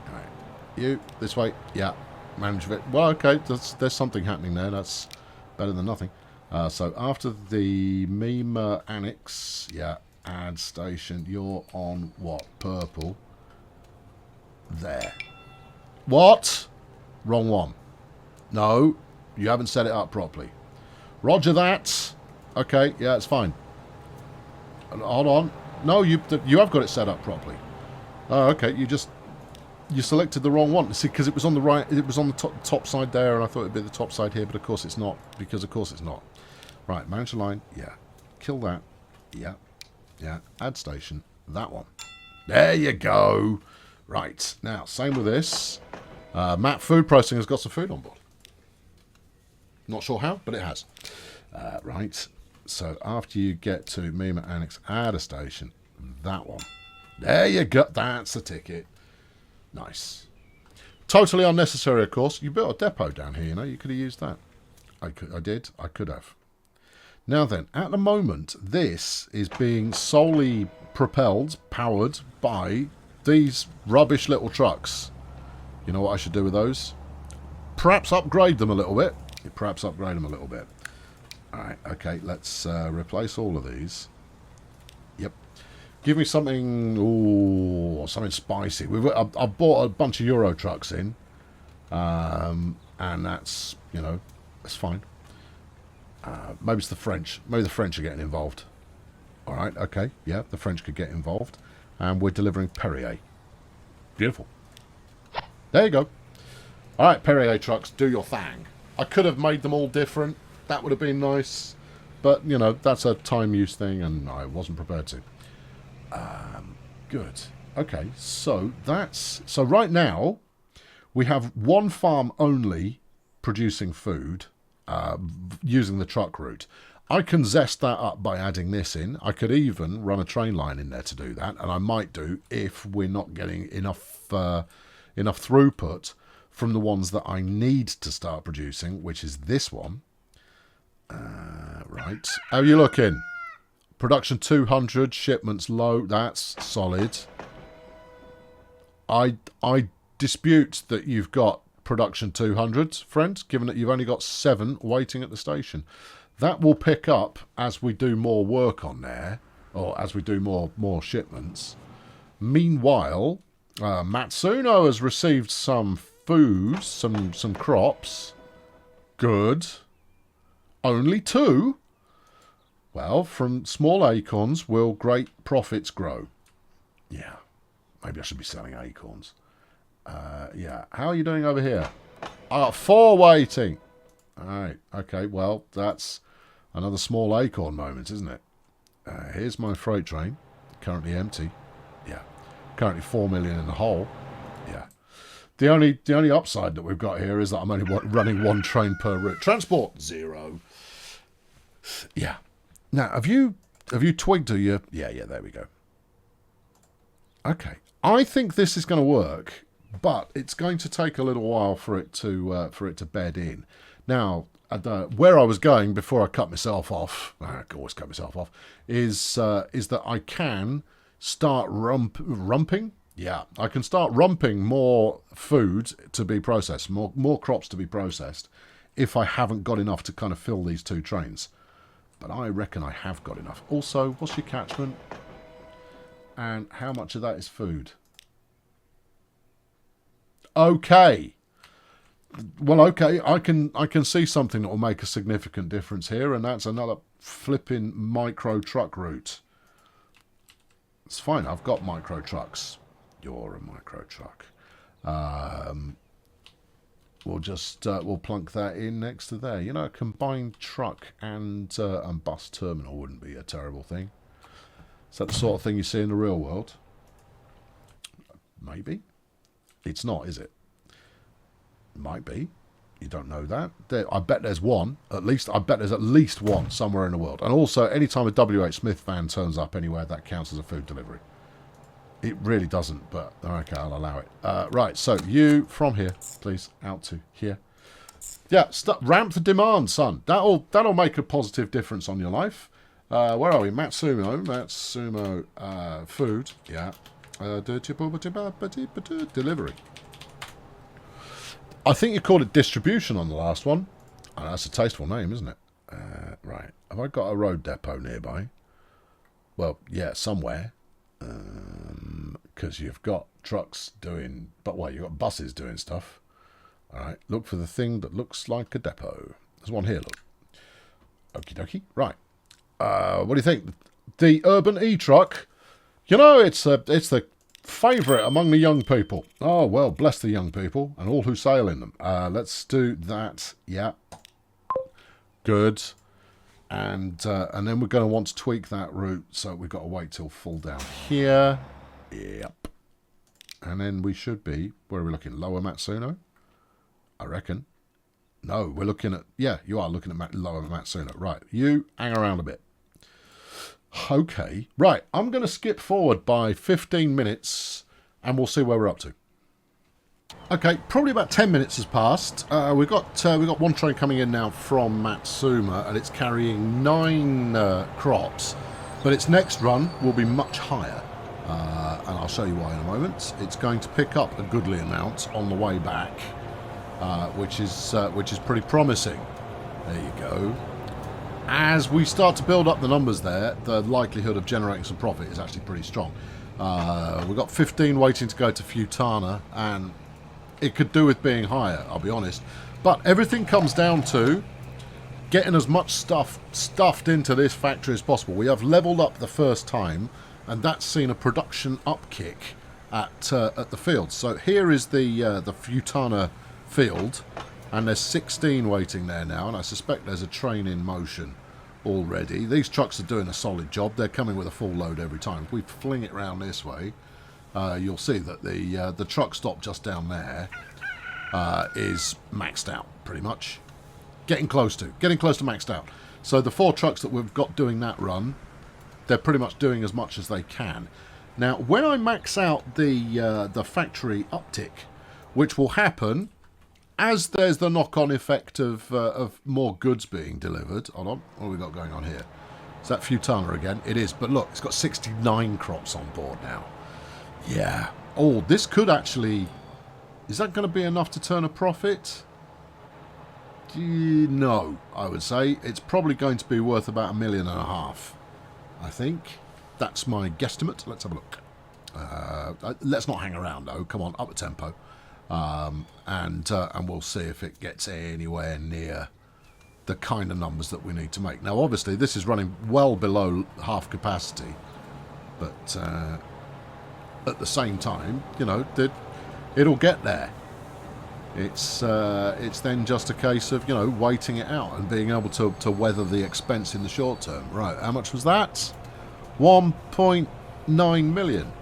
All right. You, this way. Yeah. Manage it. Well, okay. There's something happening there. That's better than nothing. So after the Mima Annex, yeah, add station, you're on what? Purple. There. What? Wrong one. No, you haven't set it up properly. Roger that. Okay, yeah, it's fine. Hold on. No, you have got it set up properly. Oh, okay, you selected the wrong one. See, because it was on the right, it was on the top side there, and I thought it'd be the top side here, but of course it's not, because of course it's not. Right, manage the line, yeah. Kill that, yeah. Add station, that one. There you go. Right, now, same with this. Matt Food Processing has got some food on board. Not sure how, but it has. Right, so after you get to Mima Annex, add a station, that one. There you go, that's the ticket. Nice. Totally unnecessary, of course. You built a depot down here, you could have used that. I could have. Now then, at the moment, this is being solely powered by these rubbish little trucks. You know what I should do with those? Perhaps upgrade them a little bit. Alright, okay, let's replace all of these. Yep. Give me something, something spicy. I've bought a bunch of Euro trucks in. And that's, that's fine. Maybe it's the French. Maybe the French are getting involved. Alright, okay, yeah, the French could get involved. And we're delivering Perrier. Beautiful. There you go. Alright, Perrier trucks, do your thing. I could have made them all different. That would have been nice. But, that's a time use thing, and I wasn't prepared to. Good. Okay, so right now, we have one farm only producing food, using the truck route. I can zest that up by adding this in. I could even run a train line in there to do that, and I might do if we're not getting enough throughput from the ones that I need to start producing, which is this one. Right. How are you looking? Production 200, shipments low. That's solid. I dispute that you've got production 200, friend, given that you've only got 7 waiting at the station. That will pick up as we do more work on there, or as we do more shipments. Meanwhile, Matsuno has received some food, some crops. Good. Only 2? Well, from small acorns will great profits grow. Yeah. Maybe I should be selling acorns. Yeah. How are you doing over here? I got 4 waiting. Alright. Okay, well, that's another small acorn moment, isn't it? Here's my freight train. Currently empty. Yeah. Currently 4 million in the hole. Yeah. The only upside that we've got here is that I'm only running 1 train per route. Transport 0. Yeah. Now, have you twigged to your... Yeah, there we go. Okay. I think this is going to work, but it's going to take a little while for it to bed in. Now, where I was going before I cut myself off, I can always cut myself off, is that I can start rumping. Yeah, I can start rumping more food to be processed, more crops to be processed, if I haven't got enough to kind of fill these 2 trains. But I reckon I have got enough. Also, what's your catchment? And how much of that is food? Okay. Well, okay, I can see something that will make a significant difference here, and that's another flipping micro truck route. It's fine, I've got micro trucks. You're a micro truck. we'll just we'll plunk that in next to there. You know, a combined truck and bus terminal wouldn't be a terrible thing. Is that the sort of thing you see in the real world? Maybe. It's not, is it? Might be. You don't know that. I bet there's one. At least, I bet there's at least one somewhere in the world. And also, anytime a WH Smith van turns up anywhere, that counts as a food delivery. It really doesn't, but okay, I'll allow it. Right, so you from here, please, out to here. Yeah, ramp the demand, son. That'll make a positive difference on your life. Where are we? Matsumo, food. Yeah. Delivery. I think you called it distribution on the last one. Oh, that's a tasteful name, isn't it? Right. Have I got a road depot nearby? Well, yeah, somewhere. Because you've got trucks doing... But wait, you've got buses doing stuff. All right. Look for the thing that looks like a depot. There's one here, look. Okie dokie. Right. What do you think? The urban e-truck. You know, it's the favourite among the young people. Oh, well, bless the young people and all who sail in them. Let's do that. Yeah. Good. And then we're going to want to tweak that route, so we've got to wait till full down here. Yep. And then we should be... Where are we looking? Lower Matsuno? I reckon. No, we're looking at... Yeah, you are looking at Lower Matsuno. Right, you hang around a bit. Okay, right, I'm going to skip forward by 15 minutes and we'll see where we're up to. Okay, probably about 10 minutes has passed. We've got one train coming in now from Matsuma and it's carrying 9 crops, but its next run will be much higher. And I'll show you why in a moment. It's going to pick up a goodly amount on the way back, which is pretty promising. There you go. As we start to build up the numbers there, the likelihood of generating some profit is actually pretty strong. We've got 15 waiting to go to Futana, and it could do with being higher, I'll be honest. But everything comes down to getting as much stuff stuffed into this factory as possible. We have leveled up the first time, and that's seen a production upkick at the field. So here is the Futana field, and there's 16 waiting there now, and I suspect there's a train in motion already. These trucks are doing a solid job. They're coming with a full load every time. If we fling it round this way, you'll see that the truck stop just down there is maxed out, pretty much. Getting close to maxed out. So the 4 trucks that we've got doing that run, they're pretty much doing as much as they can. Now, when I max out the factory uptick, which will happen as there's the knock-on effect of more goods being delivered. Hold on, what have we got going on here? Is that Futana again? It is, but look, it's got 69 crops on board now. Yeah. Oh, this could actually... Is that going to be enough to turn a profit? No, I would say. It's probably going to be worth about $1.5 million, I think. That's my guesstimate. Let's have a look. Let's not hang around, though. Come on, up the tempo. And we'll see if it gets anywhere near the kind of numbers that we need to make. Now, obviously, this is running well below half capacity, but at the same time, you know, it'll get there. It's then just a case of, you know, waiting it out and being able to weather the expense in the short term. Right, how much was that? 1.9 million.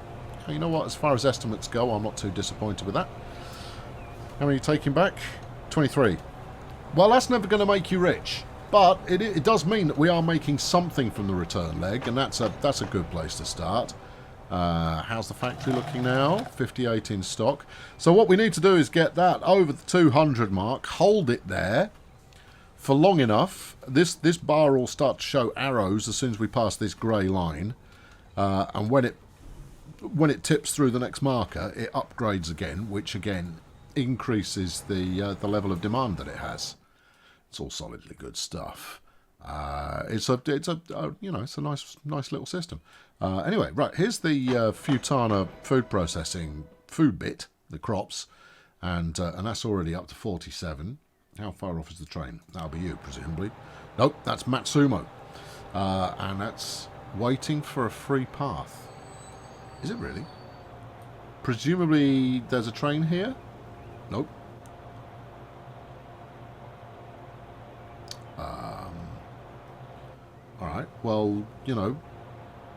You know what, as far as estimates go, I'm not too disappointed with that. How many are you taking back? 23. Well, that's never going to make you rich, but it does mean that we are making something from the return leg, and that's a good place to start. How's the factory looking now? 58 in stock. So what we need to do is get that over the 200 mark, hold it there for long enough. This bar will start to show arrows as soon as we pass this grey line, and when it tips through the next marker, it upgrades again, which again increases the level of demand that it has. It's all solidly good stuff. It's a you know, it's a nice little system. Anyway, right, here's the Futana food processing food bit, the crops, and that's already up to 47. How far off is the train? That'll be you, presumably. Nope, that's Matsumo, and that's waiting for a free path. Is it really? Presumably there's a train here. Nope. well, you know,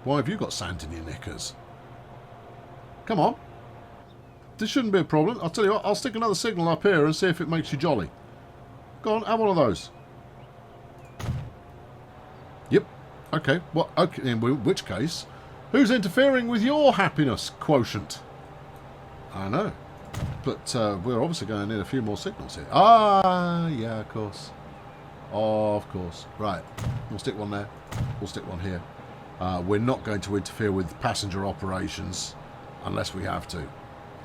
why have you got sand in your knickers? Come on. This shouldn't be a problem. I'll tell you what, I'll stick another signal up here and see if it makes you jolly. Go on, have one of those. Yep. Okay. Well, okay. In which case, who's interfering with your happiness quotient? I know. But we're obviously going to need a few more signals here. Ah, yeah, of course. Oh, of course. Right. We'll stick one there. We'll stick one here. We're not going to interfere with passenger operations unless we have to.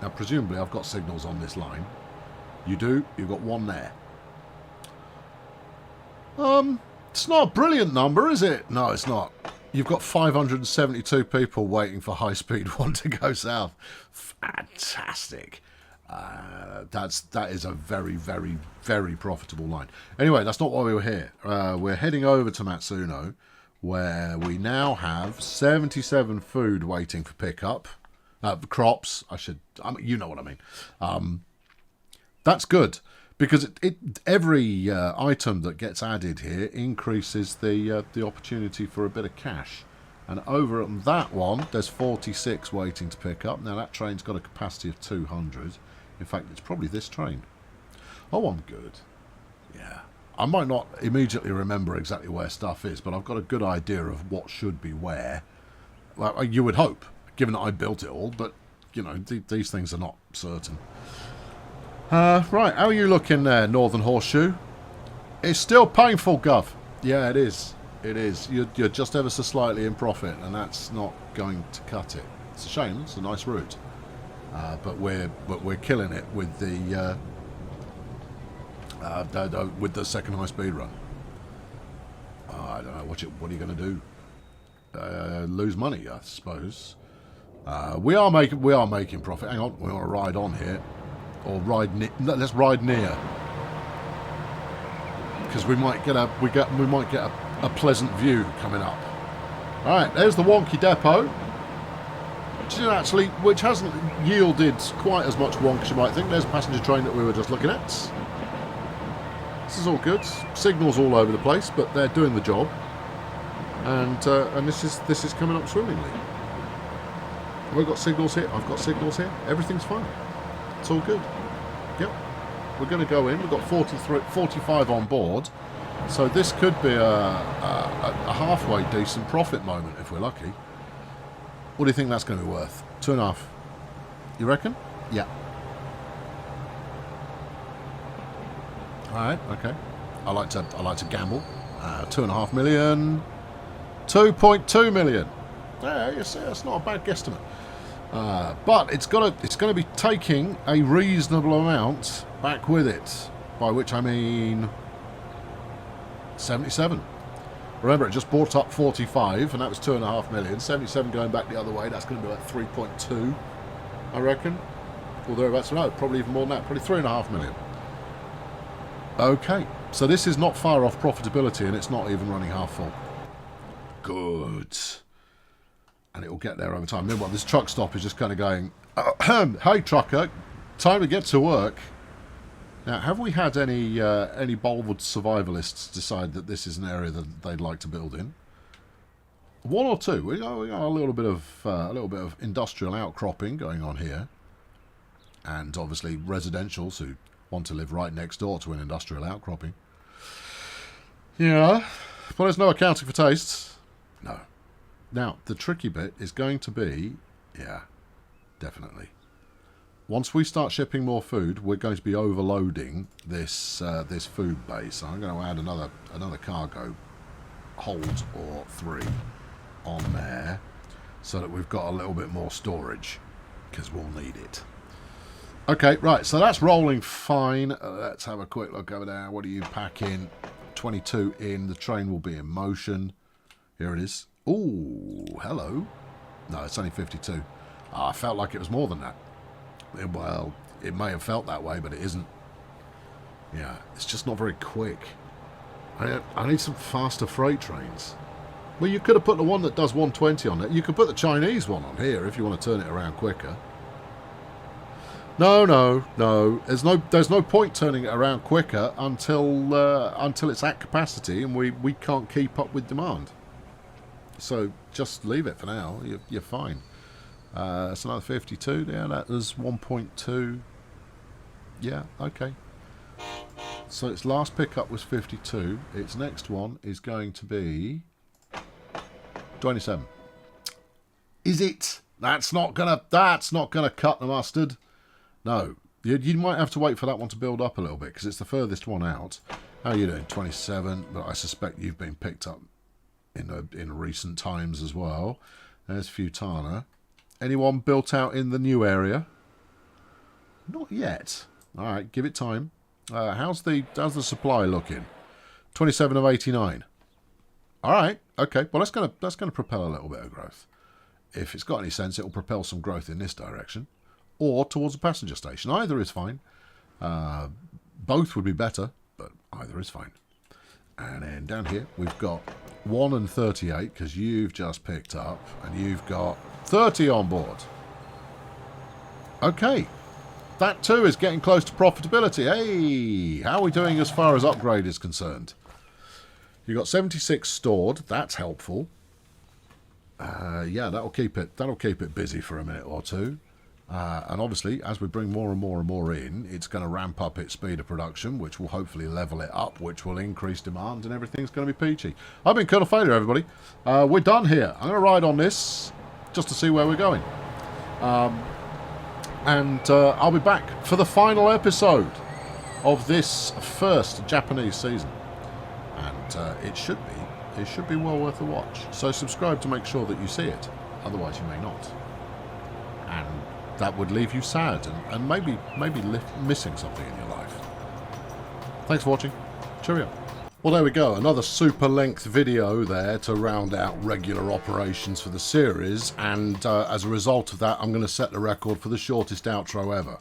Now, presumably, I've got signals on this line. You do. You've got one there. It's not a brilliant number, is it? No, it's not. You've got 572 people waiting for high-speed one to go south. Fantastic. That is a very, very, very profitable line. Anyway, that's not why we were here. We're heading over to Matsuno, where we now have 77 food waiting for pickup. Crops, you know what I mean. That's good, because every item that gets added here increases the opportunity for a bit of cash. And over at that one, there's 46 waiting to pick up. Now, that train's got a capacity of 200. In fact, it's probably this train. Oh, I'm good. Yeah. I might not immediately remember exactly where stuff is, but I've got a good idea of what should be where. Well, you would hope, given that I built it all, but, you know, these things are not certain. Right, how are you looking there, Northern Horseshoe? It's still painful, Gov. Yeah, it is. It is. You're just ever so slightly in profit, and that's not going to cut it. It's a shame. It's a nice route, but we're killing it with the second high speed run. I don't know what are you going to do? Lose money, I suppose. We are making profit. Hang on, we want to ride on here, or ride. Let's ride near, because we might get a pleasant view coming up. All right, there's the wonky depot, which hasn't yielded quite as much wonk as you might think. There's a passenger train that we were just looking at. This is all good. Signals all over the place, but they're doing the job. And this is coming up swimmingly. We've got signals here. I've got signals here. Everything's fine. It's all good. Yep. We're going to go in. We've got 45 on board. So this could be a halfway decent profit moment if we're lucky. What do you think that's going to be worth? 2.5. You reckon? Yeah. All right. Okay. I like to gamble. 2.5 million. 2.2 million. Yeah, you see, that's not a bad guesstimate. But it's going to be taking a reasonable amount back with it. By which I mean 77. Remember, it just bought up 45, and that was 2.5 million. 77 going back the other way, that's going to be like 3.2, I reckon. Or thereabouts. No, probably even more than that. Probably 3.5 million. Okay, so this is not far off profitability, and it's not even running half full. Good. And it will get there over time. Meanwhile, this truck stop is just kind of going, hey, trucker, time to get to work. Now, have we had any bold survivalists decide that this is an area that they'd like to build in? One or two. We got a little bit of industrial outcropping going on here, and obviously residentials who want to live right next door to an industrial outcropping. Yeah, but there's no accounting for tastes. No. Now, the tricky bit is going to be, yeah, definitely. Once we start shipping more food, we're going to be overloading this food base. So I'm going to add another cargo hold or 3 on there, so that we've got a little bit more storage, because we'll need it. Okay, right. So that's rolling fine. Let's have a quick look over there. What are you packing? 22 in. The train will be in motion. Here it is. Ooh, hello. No, it's only 52. I felt like it was more than that. Well, it may have felt that way, but it isn't. Yeah, it's just not very quick. I need some faster freight trains. Well, you could have put the one that does 120 on it. You could put the Chinese one on here if you want to turn it around quicker. No. There's no point turning it around quicker until it's at capacity and we can't keep up with demand. So just leave it for now. You're fine. That's another 52. Yeah, that was 1.2. Yeah, okay. So its last pickup was 52. Its next one is going to be 27. Is it? That's not gonna cut the mustard. No. You might have to wait for that one to build up a little bit because it's the furthest one out. How are you doing? 27. But I suspect you've been picked up in recent times as well. There's Futana. Anyone built out in the new area? Not yet. All right, give it time. How's the supply looking? 27 of 89. All right, okay. Well, that's gonna propel a little bit of growth. If it's got any sense, it'll propel some growth in this direction, or towards a passenger station. Either is fine. Both would be better, but either is fine. And then down here we've got 1 and 38 because you've just picked up, and you've got 30 on board. Okay. That too is getting close to profitability. Hey, how are we doing as far as upgrade is concerned? You've got 76 stored. That's helpful. Yeah, that'll keep it busy for a minute or two. And obviously, as we bring more and more and more in, it's going to ramp up its speed of production, which will hopefully level it up, which will increase demand, and everything's going to be peachy. I've been Colonel Failure, everybody. We're done here. I'm going to ride on this just to see where we're going. And I'll be back for the final episode of this first Japanese season. And it should be well worth a watch. So subscribe to make sure that you see it. Otherwise you may not. And that would leave you sad and maybe missing something in your life. Thanks for watching. Cheerio. Well, there we go. Another super length video there to round out regular operations for the series. And as a result of that, I'm going to set the record for the shortest outro ever.